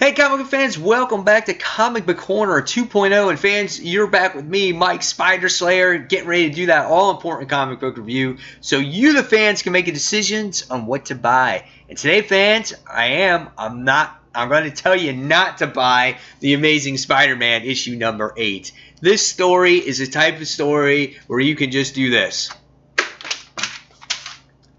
Hey comic book fans, welcome back to Comic Book Corner 2.0, and fans, you're back with me, Mike Spider Slayer, getting ready to do that all-important comic book review so you, the fans, can make decisions on what to buy. And today, fans, I'm going to tell you not to buy The Amazing Spider-Man issue number 8. This story is a type of story where you can just do this,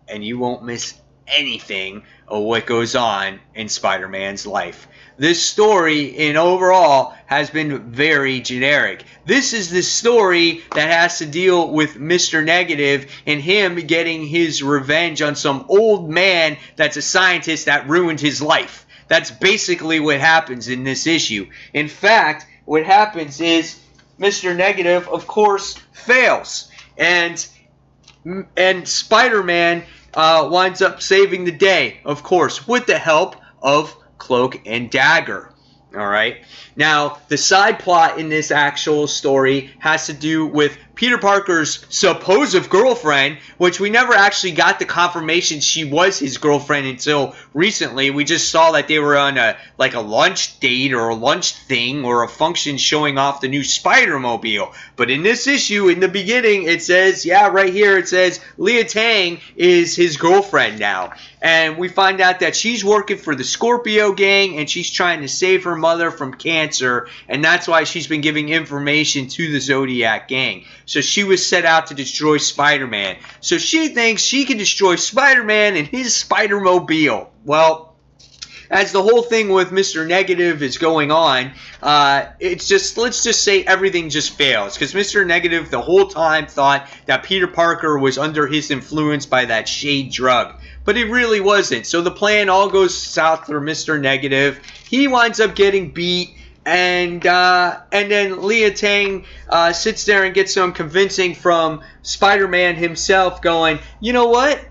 and you won't miss anything of what goes on in Spider-Man's life. This story in overall has been very generic. This is the story that has to deal with Mr. Negative and him getting his revenge on some old man that's a scientist that ruined his life. That's basically what happens in this issue. In fact, what happens is Mr. Negative, of course, fails. And Spider-Man winds up saving the day, of course, with the help of Cloak and Dagger. Alright, now the side plot in this actual story has to do with Peter Parker's supposed girlfriend, which we never actually got the confirmation she was his girlfriend until recently. We just saw that they were on a lunch date or a lunch thing or a function showing off the new Spider-Mobile. But in this issue, in the beginning, it says, yeah, right here, it says Leah Tang is his girlfriend now. And we find out that she's working for the Scorpio gang and she's trying to save her mother from cancer. And that's why she's been giving information to the Zodiac gang. So she was set out to destroy Spider-Man. So she thinks she can destroy Spider-Man and his Spider-Mobile. Well, as the whole thing with Mr. Negative is going on, it's just, let's just say everything just fails. Because Mr. Negative the whole time thought that Peter Parker was under his influence by that shade drug. But it really wasn't. So the plan all goes south for Mr. Negative. He winds up getting beat. And then Leah Tang sits there and gets some convincing from Spider-Man himself going, you know what?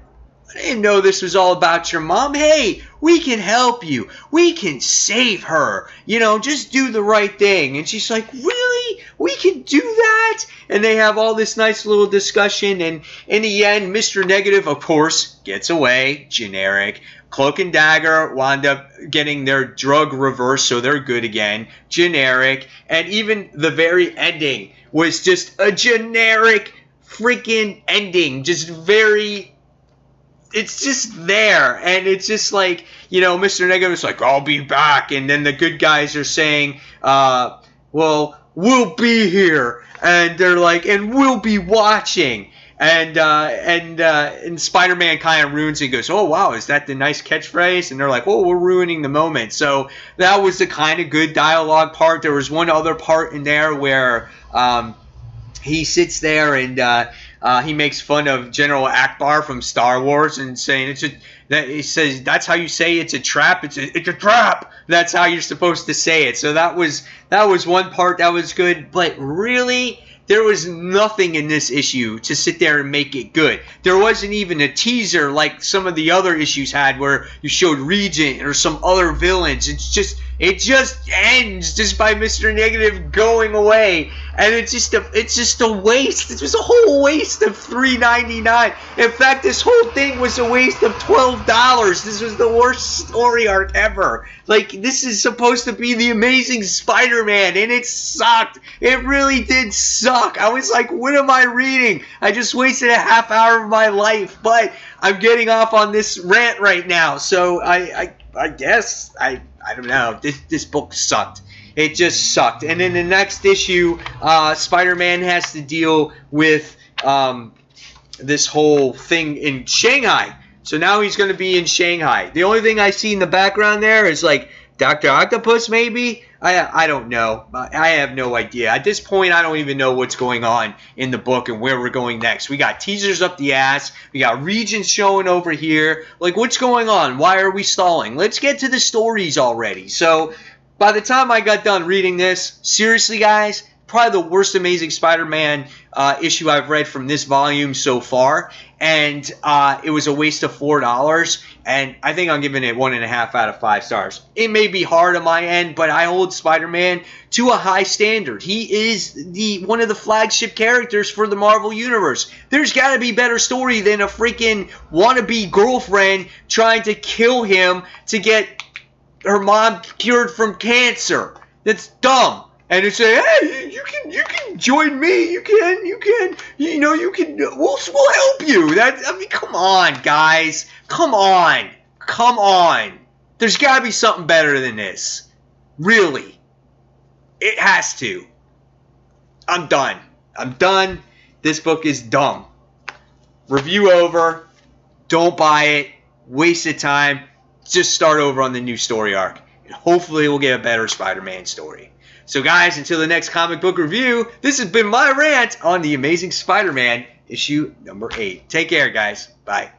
I didn't know this was all about your mom. Hey, we can help you. We can save her. You know, just do the right thing. And she's like, really? We can do that? And they have all this nice little discussion. And in the end, Mr. Negative, of course, gets away. Generic. Cloak and Dagger wound up getting their drug reversed, so they're good again. Generic. And even the very ending was just a generic freaking ending. Just very... It's just there, and it's just like, you know, Mr. Negative's like, I'll be back, and then the good guys are saying, well, we'll be here, and they're like, and we'll be watching, and Spider-Man kind of ruins it and goes, oh, wow, is that the nice catchphrase? And they're like, oh, we're ruining the moment. So that was the kind of good dialogue part. There was one other part in there where he sits there and he makes fun of General Akbar from Star Wars and saying he says that's how you say it's a trap. It's a trap. That's how you're supposed to say it. So that was one part that was good. But really, there was nothing in this issue to sit there and make it good. There wasn't even a teaser like some of the other issues had where you showed Regent or some other villains. It just ends just by Mr. Negative going away, and it's just a waste. It was a whole waste of $3.99. In fact, this whole thing was a waste of $12. This was the worst story arc ever. Like, this is supposed to be the Amazing Spider-Man, and it sucked. It really did suck. I was like, what am I reading? I just wasted a half hour of my life, but I'm getting off on this rant right now, so I guess I don't know. This book sucked. It just sucked. And in the next issue, Spider-Man has to deal with this whole thing in Shanghai. So now he's going to be in Shanghai. The only thing I see in the background there is like Dr. Octopus maybe? I don't know. I have no idea. At this point, I don't even know what's going on in the book and where we're going next. We got teasers up the ass. We got regions showing over here. Like, what's going on? Why are we stalling? Let's get to the stories already. So, by the time I got done reading this, seriously, guys, probably the worst Amazing Spider-Man issue I've read from this volume so far. And it was a waste of $4. And I think I'm giving it 1.5 out of 5 stars. It may be hard on my end, but I hold Spider-Man to a high standard. He is one of the flagship characters for the Marvel Universe. There's got to be better story than a freaking wannabe girlfriend trying to kill him to get her mom cured from cancer. That's dumb. And to say, hey, you can join me. You can, you can. We'll help you. I mean, come on, guys. Come on. There's got to be something better than this. Really. It has to. I'm done. This book is dumb. Review over. Don't buy it. Waste of time. Just start over on the new story arc. And hopefully we'll get a better Spider-Man story. So guys, until the next comic book review, this has been my rant on The Amazing Spider-Man issue number 8. Take care, guys. Bye.